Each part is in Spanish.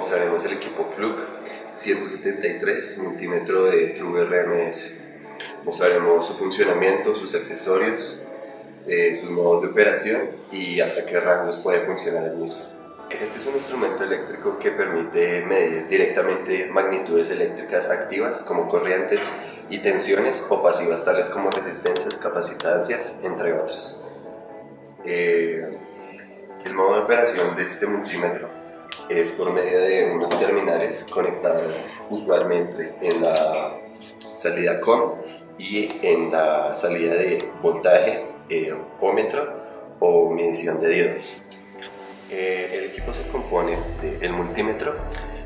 mostraremos el equipo Fluke 173 multímetro de True RMS. Mostraremos su funcionamiento, sus accesorios, sus modos de operación y hasta qué rangos puede funcionar el mismo. Este es un instrumento eléctrico que permite medir directamente magnitudes eléctricas activas como corrientes y tensiones o pasivas tales como resistencias, capacitancias, entre otras. El modo de operación de este multímetro es por medio de unos terminales conectados usualmente en la salida COM y en la salida de voltaje, ohmímetro o medición de diodos. El equipo se compone del multímetro,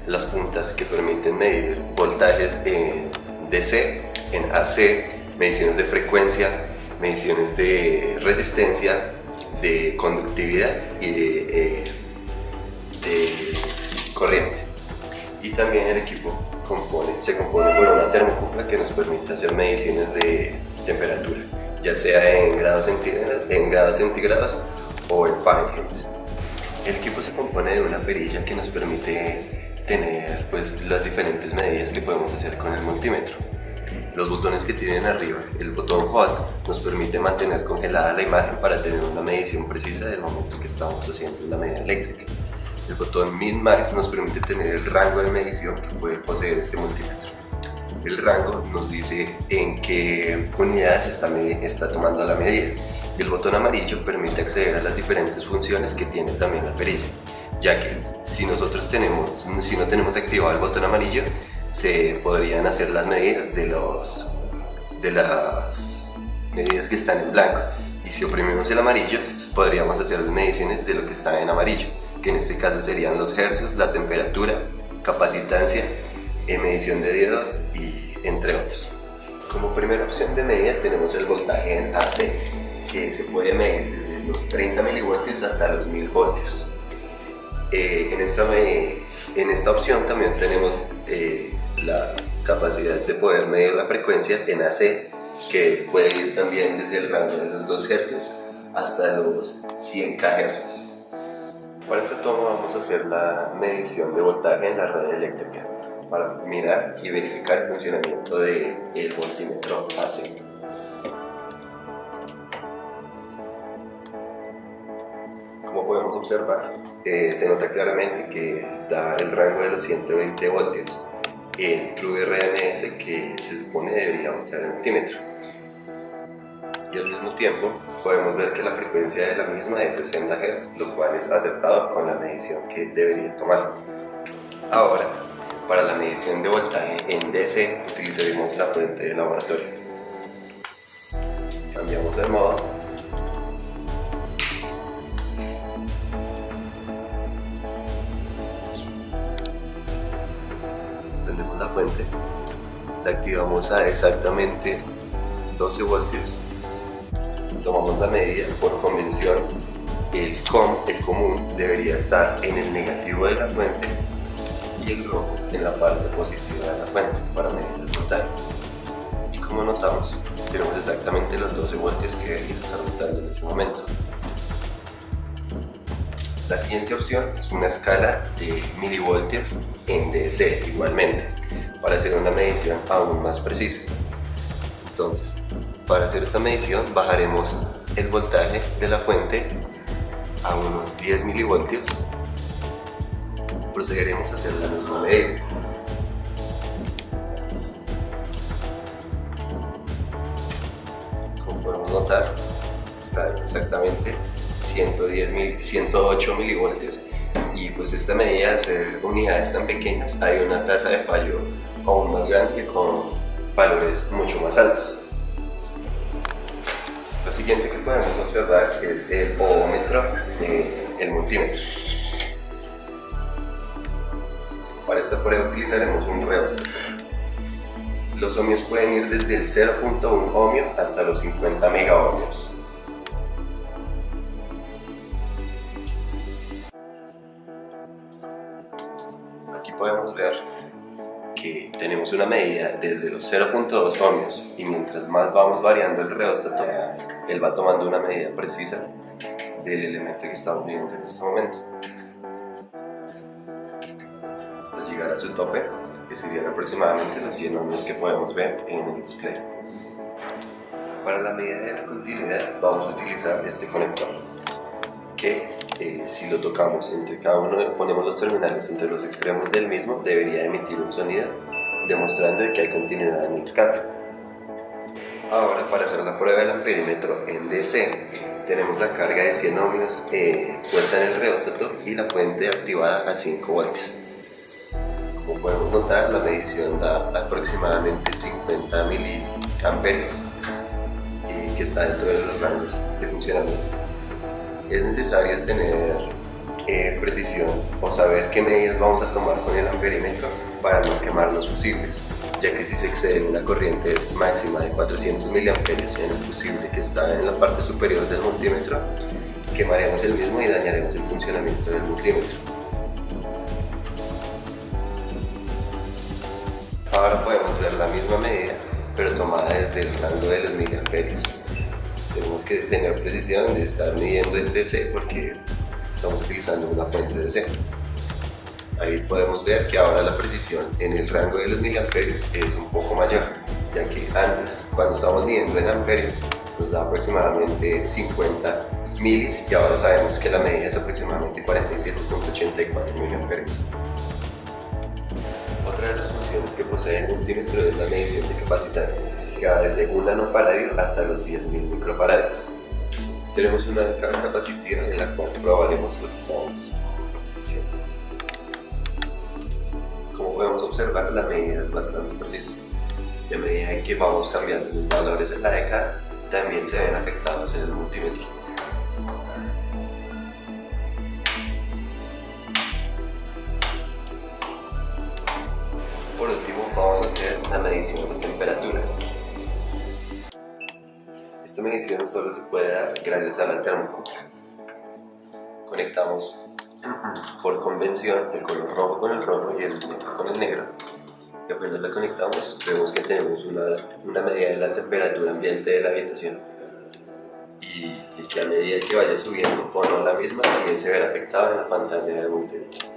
las puntas que permiten medir voltajes en DC, en AC, mediciones de frecuencia, mediciones de resistencia, de conductividad y de corriente. Y también el equipo se compone por una termocupla que nos permite hacer mediciones de temperatura, ya sea en grados centígrados o en Fahrenheit. El equipo se compone de una perilla que nos permite tener las diferentes medidas que podemos hacer con el multímetro. Los botones que tienen arriba, el botón Hold, nos permite mantener congelada la imagen para tener una medición precisa del momento que estamos haciendo una medida eléctrica. El botón Min Max nos permite tener el rango de medición que puede poseer este multímetro. El rango nos dice en qué unidades está tomando la medida. Y el botón amarillo permite acceder a las diferentes funciones que tiene también la perilla, ya que si no tenemos activado el botón amarillo, se podrían hacer las medidas de las medidas que están en blanco, y si oprimimos el amarillo podríamos hacer las mediciones de lo que está en amarillo, que en este caso serían los hercios, la temperatura, capacitancia, medición de diodos y entre otros. Como primera opción de medida tenemos el voltaje en AC, que se puede medir desde los 30 milivoltios hasta los 1000 voltios. En esta opción también tenemos la capacidad de poder medir la frecuencia en AC, que puede ir también desde el rango de los 2 Hz hasta los 100 kHz. Para esta toma vamos a hacer la medición de voltaje en la red eléctrica para mirar y verificar el funcionamiento del multímetro AC. Como podemos observar, se nota claramente que da el rango de los 120 voltios en True RMS, que se supone debería voltear el multímetro. Y al mismo tiempo podemos ver que la frecuencia de la misma es 60 Hz, lo cual es acertado con la medición que debería tomar. Ahora, para la medición de voltaje en DC utilizaremos la fuente de laboratorio. Cambiamos el modo. Prendemos la fuente, la activamos a exactamente 12 voltios, tomamos la medida. Por convención, el común debería estar en el negativo de la fuente y el rojo en la parte positiva de la fuente para medir el voltaje. Y como notamos, tenemos exactamente los 12 voltios que debería estar botando en este momento. La siguiente opción es una escala de milivoltios en DC igualmente, para hacer una medición aún más precisa. Entonces, para hacer esta medición bajaremos el voltaje de la fuente a unos 10 milivoltios. Procederemos a hacer la misma medida. Como podemos notar, está exactamente 108 milivoltios, y pues esta medida, al ser unidades tan pequeñas, hay una tasa de fallo aún más grande con valores mucho más altos. Lo siguiente que podemos observar es el ohmímetro del multímetro. Para esta prueba utilizaremos un reóstato. Los ohmios pueden ir desde el 0.1 ohmio hasta los 50 megaohmios. Aquí podemos ver que tenemos una medida desde los 0.2 ohmios, y mientras más vamos variando el reóstato, él va tomando una medida precisa del elemento que estamos viendo en este momento. llegar a su tope, que serían aproximadamente los 100 ohmios que podemos ver en el display. Para la medida de la continuidad vamos a utilizar este conector, que si lo tocamos entre cada uno, ponemos los terminales entre los extremos del mismo, debería emitir un sonido demostrando que hay continuidad en el cable. Ahora, para hacer la prueba del amperímetro en DC, tenemos la carga de 100 ohmios puesta en el reóstato y la fuente activada a 5 voltios. Como podemos notar, la medición da aproximadamente 50 miliamperios, que está dentro de los rangos de funcionamiento. Es necesario tener precisión o saber qué medidas vamos a tomar con el amperímetro para no quemar los fusibles, ya que si se excede una corriente máxima de 400 miliamperios en el fusible que está en la parte superior del multímetro, quemaremos el mismo y dañaremos el funcionamiento del multímetro. Ahora podemos ver la misma medida, pero tomada desde el rango de los miliamperios. Tenemos que tener precisión de estar midiendo el DC porque estamos utilizando una fuente DC. Ahí podemos ver que ahora la precisión en el rango de los miliamperios es un poco mayor, ya que antes, cuando estábamos midiendo en amperios, nos da aproximadamente 50 milis y ahora sabemos que la medida es aproximadamente 47.84 miliamperios. Otra de las funciones que posee el multímetro es la medición de capacidad, que va desde 1 nanofaradio hasta los 10.000 microfaradios. Tenemos una carga capacitiva en la cual probaremos lo que estamos diciendo. Como podemos observar, la medida es bastante precisa. De medida en que vamos cambiando los valores en la década, también se ven afectados en el multímetro. Por último, vamos a hacer la medición de temperatura. Esta medición solo se puede dar gracias a la termocupla. Conectamos por convención el color rojo con el rojo y el negro con el negro. Y apenas la conectamos, vemos que tenemos una medida de la temperatura ambiente de la habitación. Y que a medida que vaya subiendo o no la misma, también se verá afectada en la pantalla del multímetro.